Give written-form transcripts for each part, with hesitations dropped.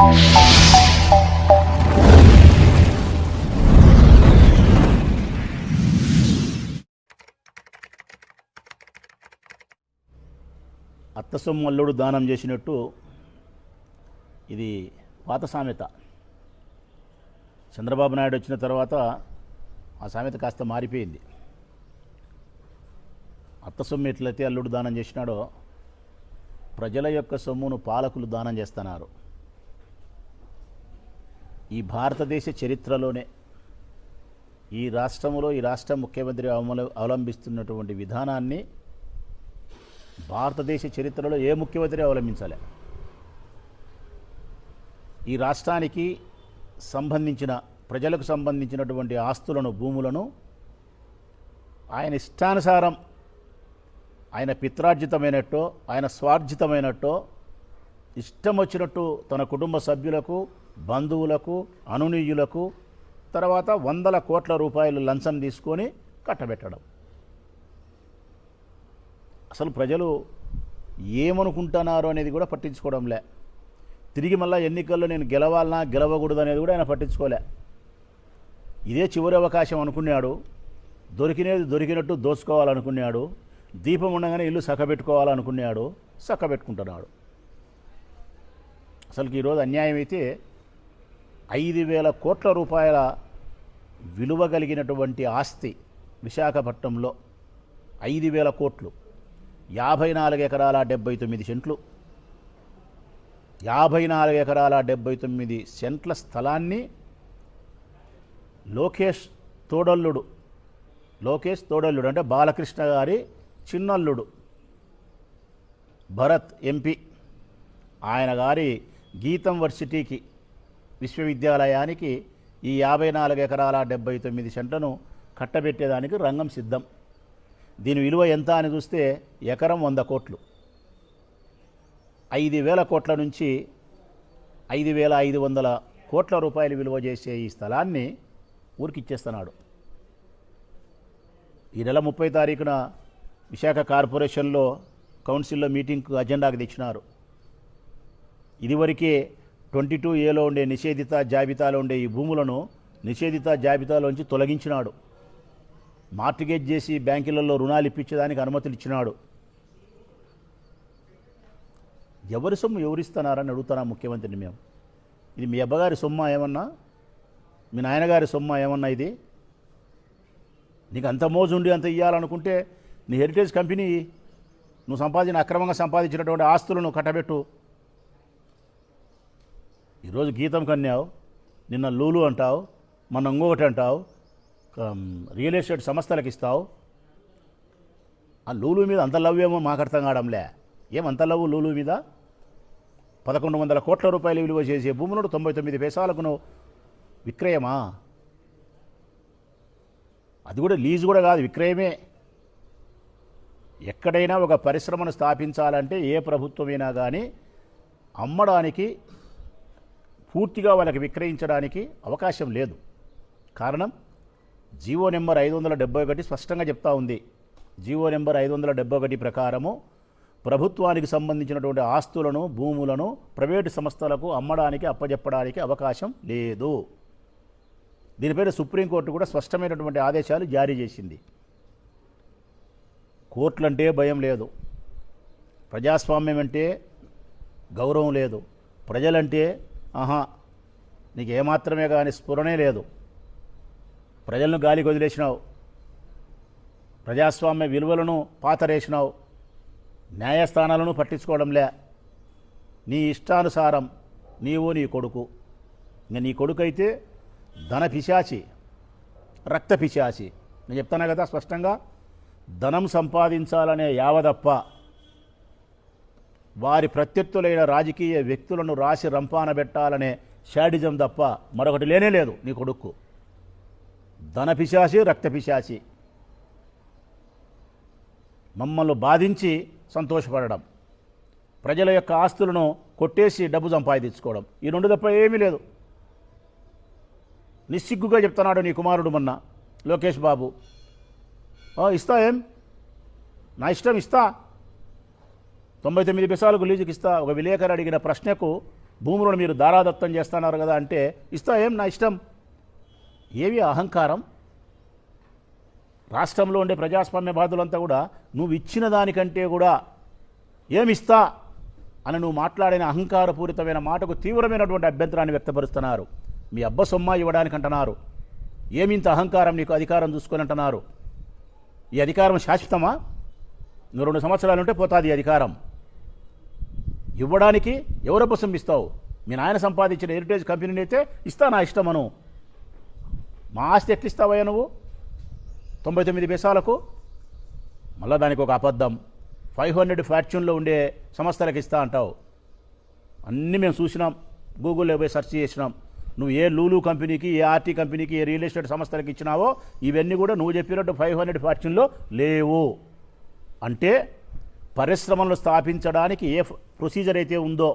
అత్త సొమ్ము అల్లుడు దానం చేసినట్టు ఇది పాత సామెత. చంద్రబాబు నాయుడు వచ్చిన తర్వాత ఆ సామెత కాస్త మారిపోయింది. అత్త సొమ్ము ఎట్లయితే అల్లుడు దానం చేసినాడో ప్రజల యొక్క సొమ్మును పాలకులు దానం చేస్తున్నారు. ఈ భారతదేశ చరిత్రలోనే ఈ రాష్ట్రంలో ఈ రాష్ట్ర ముఖ్యమంత్రి అవలంబిస్తున్నటువంటి విధానాన్ని భారతదేశ చరిత్రలో ఏ ముఖ్యమంత్రి అవలంబించాలి. ఈ రాష్ట్రానికి సంబంధించిన ప్రజలకు సంబంధించినటువంటి ఆస్తులను భూములను ఆయన ఇష్టానుసారం ఆయన పిత్రార్జితమైనట్టో ఆయన స్వార్జితమైనట్టో ఇష్టం వచ్చినట్టు తన కుటుంబ సభ్యులకు బంధువులకు అనునీయులకు తర్వాత 100 కోట్ల రూపాయలు లంచం తీసుకొని కట్టబెట్టడం. అసలు ప్రజలు ఏమనుకుంటున్నారో అనేది కూడా పట్టించుకోవడంలే. తిరిగి మళ్ళీ ఎన్నికల్లో నేను గెలవాలన్నా గెలవకూడదు అనేది కూడా ఆయన పట్టించుకోలే. ఇదే చివరి అవకాశం అనుకున్నాడు. దొరికినట్టు దోచుకోవాలనుకున్నాడు. దీపం ఉండగానే ఇల్లు చక్కబెట్టుకోవాలనుకున్నాడు. చక్కబెట్టుకుంటున్నాడు. అసలుకి ఈరోజు అన్యాయం అయితే 5,000 కోట్ల రూపాయల విలువ కలిగినటువంటి ఆస్తి విశాఖపట్నంలో 5,000 కోట్లు, 54 ఎకరాల 79 సెంట్లు, 54 ఎకరాల 79 సెంట్ల స్థలాన్ని లోకేష్ తోడల్లుడు అంటే బాలకృష్ణ గారి చిన్నల్లుడు భరత్ ఎంపీ, ఆయన గారి గీతం వర్సిటీకి విశ్వవిద్యాలయానికి ఈ 54 ఎకరాల 79 సెంట్లను కట్టబెట్టేదానికి రంగం సిద్ధం. దీని విలువ ఎంత అని చూస్తే ఎకరం 100 కోట్లు. 5,000 కోట్ల నుంచి 5,500 కోట్ల రూపాయలు విలువ చేసే ఈ స్థలాన్ని ఊరికిచ్చేస్తున్నాడు. ఈ నెల 30 తారీఖున విశాఖ కార్పొరేషన్లో కౌన్సిల్లో మీటింగ్కు అజెండాకు తెచ్చినారు. ఇదివరకే 22A ఉండే నిషేధిత జాబితాలో ఉండే ఈ భూములను నిషేధిత జాబితాలోంచి తొలగించినాడు. మార్టిగేజ్ చేసి బ్యాంకులలో రుణాలు ఇప్పించేదానికి అనుమతులు ఇచ్చినాడు. ఎవరి సొమ్ము ఎవరిస్తున్నారని అడుగుతున్నా ముఖ్యమంత్రిని మేము. ఇది మీ అబ్బగారి సొమ్మ ఏమన్నా, మీ నాయనగారి సొమ్మ ఏమన్నా? ఇది నీకు అంత మోజు ఉండి అంత ఇవ్వాలనుకుంటే నీ హెరిటేజ్ కంపెనీ నువ్వు అక్రమంగా సంపాదించినటువంటి ఆస్తులను కట్టబెట్టు. ఈరోజు గీతం కన్యావు, నిన్న లూలు అంటావు, మొన్న ఇంకొకటి అంటావు, రియల్ ఎస్టేట్ సంస్థలకు ఇస్తావు. ఆ లూలు మీద అంత లవ్ ఏమో మాకు అర్థం కావడంలే. ఏమంత లవ్ లూలు మీద? 1,100 కోట్ల రూపాయలు విలువ చేసే భూములను 99 పైసలకు నువ్వు విక్రయమా? అది కూడా లీజు కూడా కాదు, విక్రయమే. ఎక్కడైనా ఒక పరిశ్రమను స్థాపించాలంటే ఏ ప్రభుత్వమైనా కానీ అమ్మడానికి, పూర్తిగా వాళ్ళకి విక్రయించడానికి అవకాశం లేదు. కారణం జీవో నెంబర్ 571 స్పష్టంగా చెప్తా ఉంది. జీవో నెంబర్ 571 ప్రకారము ప్రభుత్వానికి సంబంధించినటువంటి ఆస్తులను, భూములను ప్రైవేటు సంస్థలకు అమ్మడానికి, అప్పజెప్పడానికి అవకాశం లేదు. దీనిపైన సుప్రీంకోర్టు కూడా స్పష్టమైనటువంటి ఆదేశాలు జారీ చేసింది. కోర్టులంటే భయం లేదు, ప్రజాస్వామ్యం అంటే గౌరవం లేదు, ప్రజలంటే నీకు ఏమాత్రమే కానీ స్ఫురణే లేదు. ప్రజలను గాలికి వదిలేసినావు, ప్రజాస్వామ్య విలువలను పాతరేసినావు, న్యాయస్థానాలను పట్టించుకోవడంలే. నీ ఇష్టానుసారం నీవు, నీ కొడుకు, ఇంకా నీ కొడుకు అయితే ధన పిశాచి, రక్త పిశాచి. నేను చెప్తాను కదా స్పష్టంగా, ధనం సంపాదించాలనే యావదప్ప వారి ప్రత్యర్థులైన రాజకీయ వ్యక్తులను రాసి రంపాన పెట్టాలనే షాడిజం తప్ప మరొకటి లేనే లేదు నీ కొడుకు. ధన పిశాచి, రక్త పిశాచి. మమ్మల్ని బాధించి సంతోషపడడం, ప్రజల యొక్క ఆస్తులను కొట్టేసి డబ్బు సంపాదించుకోవడం, ఈ రెండు తప్ప ఏమీ లేదు. నిస్సిగ్గుగా చెప్తున్నాడు నీ కుమారుడు మొన్న లోకేష్ బాబు. ఇస్తా, ఏం నా ఇష్టం, ఇస్తా, 99 పైసలకు లీజుకి ఇస్తా. ఒక విలేకరు అడిగిన ప్రశ్నకు భూములను మీరు దారాదత్తం చేస్తున్నారు కదా అంటే ఇస్తా, ఏం నా ఇష్టం. ఏవి అహంకారం? రాష్ట్రంలో ఉండే ప్రజాస్వామ్య బాధులంతా కూడా నువ్వు ఇచ్చిన దానికంటే కూడా ఏమిస్తా అని నువ్వు మాట్లాడిన అహంకారపూరితమైన మాటకు తీవ్రమైనటువంటి అభ్యంతరాన్ని వ్యక్తపరుస్తున్నారు. మీ అబ్బ సొమ్మ ఇవ్వడానికి అంటున్నారు. ఏమింత అహంకారం నీకు, అధికారం చూసుకొని అంటున్నారు. ఈ అధికారం శాశ్వతమా? నువ్వు 2 సంవత్సరాలు ఉంటే పోతుంది ఈ అధికారం. ఇవ్వడానికి ఎవరి కోసం ఇస్తావు? మీ నాయన సంపాదించిన హెరిటేజ్ కంపెనీని అయితే ఇస్తా, నా ఇష్టమను. మా ఆస్తి ఎట్లిస్తావయ్యా నువ్వు 99 పైసలకు? మళ్ళీ దానికి ఒక అబద్ధం. 500 ఫార్చ్యూన్లో ఉండే సంస్థలకు ఇస్తా అంటావు. అన్నీ మేము చూసినాం, గూగుల్లో పోయి సెర్చ్ చేసినాం. నువ్వు ఏ లూలు కంపెనీకి, ఏ ఆర్టీ కంపెనీకి, ఏ రియల్ ఎస్టేట్ సంస్థలకు ఇచ్చినావో ఇవన్నీ కూడా నువ్వు చెప్పినట్టు 500 ఫార్చ్యూన్లో లేవు. అంటే పరిశ్రమలను స్థాపించడానికి ఏ ప్రొసీజర్ అయితే ఉందో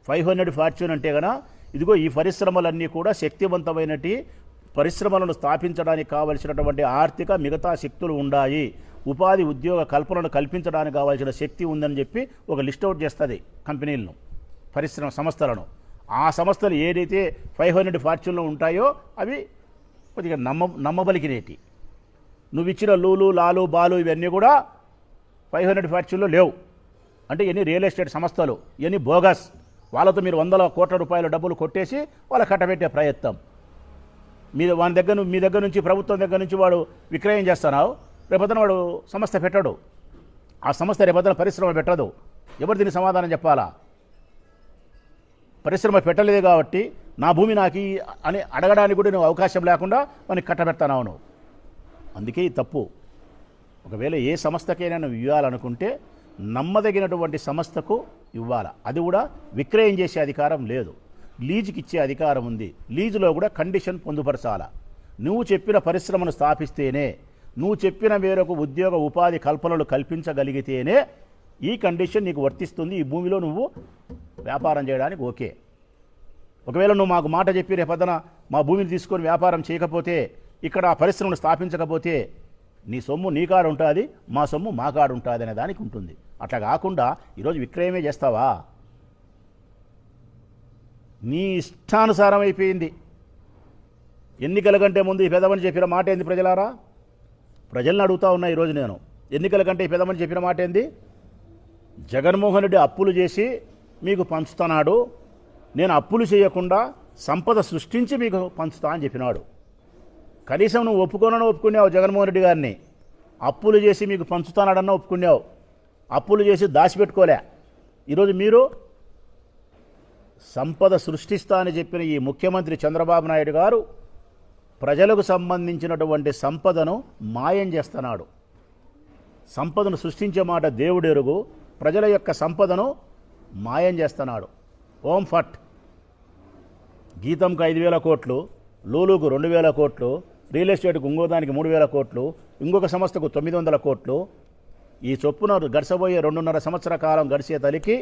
500 ఫార్చ్యూన్ అంటే కనుక ఇదిగో ఈ పరిశ్రమలన్నీ కూడా శక్తివంతమైనటి పరిశ్రమలను స్థాపించడానికి కావలసినటువంటి ఆర్థిక మిగతా శక్తులు ఉన్నాయి, ఉపాధి ఉద్యోగ కల్పనను కల్పించడానికి కావాల్సిన శక్తి ఉందని చెప్పి ఒక లిస్ట్ అవుట్ చేస్తుంది కంపెనీలను, పరిశ్రమ సంస్థలను. ఆ సంస్థలు ఏదైతే 500 ఫార్చ్యూన్లో ఉంటాయో అవి కొద్దిగా నమ్మబలికినేటి. నువ్వు ఇచ్చిన లూలు, లాలు, బాలు ఇవన్నీ కూడా 500 ఫార్చ్యూన్లో లేవు. అంటే ఎన్ని రియల్ ఎస్టేట్ సంస్థలు, ఎన్ని బోగస్, వాళ్ళతో మీరు 100 కోట్ల రూపాయల డబ్బులు కొట్టేసి వాళ్ళ కట్టబెట్టే ప్రయత్నం. మీ దగ్గర నుంచి ప్రభుత్వం దగ్గర నుంచి వాడు విక్రయం చేస్తున్నావు, రేపొద్దున వాడు సంస్థ పెట్టడు. ఆ సంస్థ రేపొద్దున పరిశ్రమ పెట్టదు. ఎవరు దీనికి సమాధానం చెప్పాలా? పరిశ్రమ పెట్టలేదు కాబట్టి నా భూమి నాకు అని అడగడానికి కూడా నువ్వు అవకాశం లేకుండా మనకి కట్టబెడతావు నువ్వు. అందుకే ఈ తప్పు. ఒకవేళ ఏ సంస్థకైనా నువ్వు ఇవ్వాలనుకుంటే నమ్మదగినటువంటి సంస్థకు ఇవ్వాలా. అది కూడా విక్రయం చేసే అధికారం లేదు, లీజుకి ఇచ్చే అధికారం ఉంది. లీజులో కూడా కండిషన్ పొందుపరచాలా. నువ్వు చెప్పిన పరిశ్రమను స్థాపిస్తేనే, నువ్వు చెప్పిన మేరకు ఉద్యోగ ఉపాధి కల్పనలు కల్పించగలిగితేనే ఈ కండిషన్ నీకు వర్తిస్తుంది. ఈ భూమిలో నువ్వు వ్యాపారం చేయడానికి ఓకే. ఒకవేళ నువ్వు మాకు మాట చెప్పి రేపొద్దున మా భూమిని తీసుకొని వ్యాపారం చేయకపోతే, ఇక్కడ ఆ పరిశ్రమను స్థాపించకపోతే నీ సొమ్ము నీ కాడు ఉంటుంది, మా సొమ్ము మా కాడు ఉంటుంది అనే దానికి ఉంటుంది. అట్లా కాకుండా ఈరోజు విక్రయమే చేస్తావా? నీ ఇష్టానుసారం అయిపోయింది. ఎన్నికల కంటే ముందు ఈ పెదమని చెప్పిన మాట ఏంది ప్రజలారా? ప్రజలను అడుగుతా ఉన్నా ఈరోజు నేను. ఎన్నికల కంటే ఈ పెదమని చెప్పిన మాట ఏంది? జగన్మోహన్ రెడ్డి అప్పులు చేసి మీకు పంచుతున్నాడు, నేను అప్పులు చేయకుండా సంపద సృష్టించి మీకు పంచుతా అని చెప్పినాడు. కనీసం నువ్వు ఒప్పుకున్నావు జగన్మోహన్ రెడ్డి గారిని. అప్పులు చేసి మీకు పంచుతానాడన్నా ఒప్పుకున్నావు, అప్పులు చేసి దాచిపెట్టుకోలే. ఈరోజు మీరు సంపద సృష్టిస్తా అని చెప్పిన ఈ ముఖ్యమంత్రి చంద్రబాబు నాయుడు గారు ప్రజలకు సంబంధించినటువంటి సంపదను మాయం చేస్తున్నాడు. సంపదను సృష్టించే మాట దేవుడెరుగు, ప్రజల యొక్క సంపదను మాయం చేస్తున్నాడు. ఓం ఫట్ గీతంకు 5,000 కోట్లు, లూలుకు 2,000 కోట్లు, రియల్ ఎస్టేట్కు ఇంకోదానికి 3,000 కోట్లు, ఇంకొక సంస్థకు 900 కోట్లు. ఈ చొప్పున గడిచబోయే 2.5 సంవత్సర కాలం గడిచే తలికి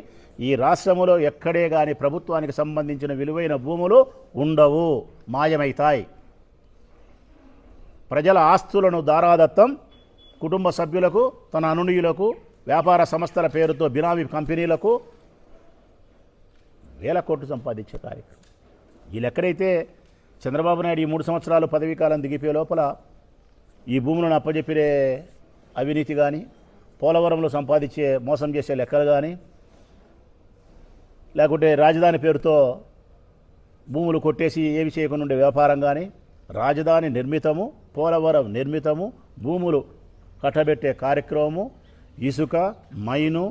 ఈ రాష్ట్రంలో ఎక్కడే కానీ ప్రభుత్వానికి సంబంధించిన విలువైన భూములు ఉండవు, మాయమవుతాయి. ప్రజల ఆస్తులను దారాదత్తం కుటుంబ సభ్యులకు, తన అనునీయులకు, వ్యాపార సంస్థల పేరుతో బినామీ కంపెనీలకు 1,000 కోట్లు సంపాదించే కార్యక్రమం. వీళ్ళెక్కడైతే చంద్రబాబు నాయుడు ఈ 3 సంవత్సరాలు పదవీకాలం దిగిపోయే లోపల ఈ భూములను అప్పజెప్పిరే అవినీతి కానీ, పోలవరంలో సంపాదించే మోసం చేసే లెక్కలు కానీ, లేకుంటే రాజధాని పేరుతో భూములు కొట్టేసి ఏమి చేయకుండా ఉండే వ్యాపారం కానీ, రాజధాని నిర్మితము, పోలవరం నిర్మితము, భూములు కట్టబెట్టే కార్యక్రమము, ఇసుక, మైను,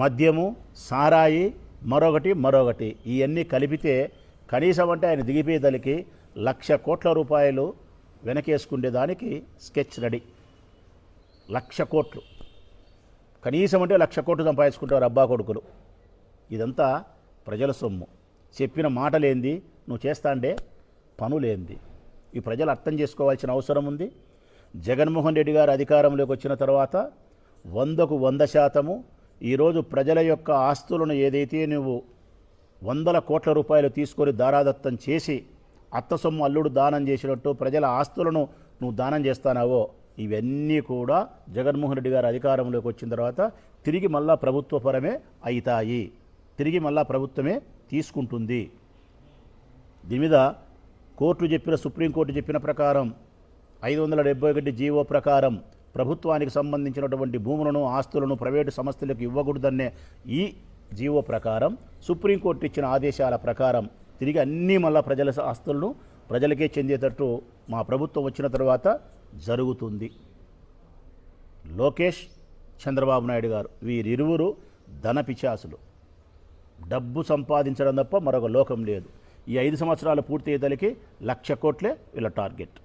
మద్యము, సారాయి, మరొకటి ఇవన్నీ కలిపితే కనీసం అంటే ఆయన దిగిపోయేదలికి 1,00,000 కోట్ల రూపాయలు వెనకేసుకునేదానికి స్కెచ్ రెడీ. 1,00,000 కోట్లు కనీసం అంటే 1,00,000 కోట్లు సంపాదించుకుంటారు అబ్బా కొడుకులు. ఇదంతా ప్రజల సొమ్ము. చెప్పిన మాటలేంది, నువ్వు చేస్తాండే పనులేంది, ఈ ప్రజలు అర్థం చేసుకోవాల్సిన అవసరం ఉంది. జగన్మోహన్ రెడ్డి గారు అధికారంలోకి వచ్చిన తర్వాత 100కు 100% ఈరోజు ప్రజల యొక్క ఆస్తులను ఏదైతే నువ్వు 100 కోట్ల రూపాయలు తీసుకొని దారాదత్తం చేసి అత్త సొమ్ము అల్లుడు దానం చేసినట్టు ప్రజల ఆస్తులను నువ్వు దానం చేస్తానావో ఇవన్నీ కూడా జగన్మోహన్ రెడ్డి గారు అధికారంలోకి వచ్చిన తర్వాత తిరిగి మళ్ళా ప్రభుత్వపరమే అవుతాయి. తిరిగి మళ్ళా ప్రభుత్వమే తీసుకుంటుంది. దీని మీద సుప్రీంకోర్టు చెప్పిన ప్రకారం 571 జీవో ప్రకారం ప్రభుత్వానికి సంబంధించినటువంటి భూములను ఆస్తులను ప్రైవేటు సంస్థలకు ఇవ్వకూడదనే ఈ జీవో ప్రకారం సుప్రీంకోర్టు ఇచ్చిన ఆదేశాల ప్రకారం తిరిగి అన్నీ మళ్ళా ప్రజల ఆస్తులను ప్రజలకే చెందేటట్టు మా ప్రభుత్వం వచ్చిన తర్వాత జరుగుతుంది. లోకేష్, చంద్రబాబు నాయుడు గారు వీరిరువురు ధన పిశాసులు. డబ్బు సంపాదించడం తప్ప మరొక లోకం లేదు. ఈ 5 సంవత్సరాలు పూర్తి అయ్యేదలికి 1,00,000 కోట్లే వీళ్ళ టార్గెట్.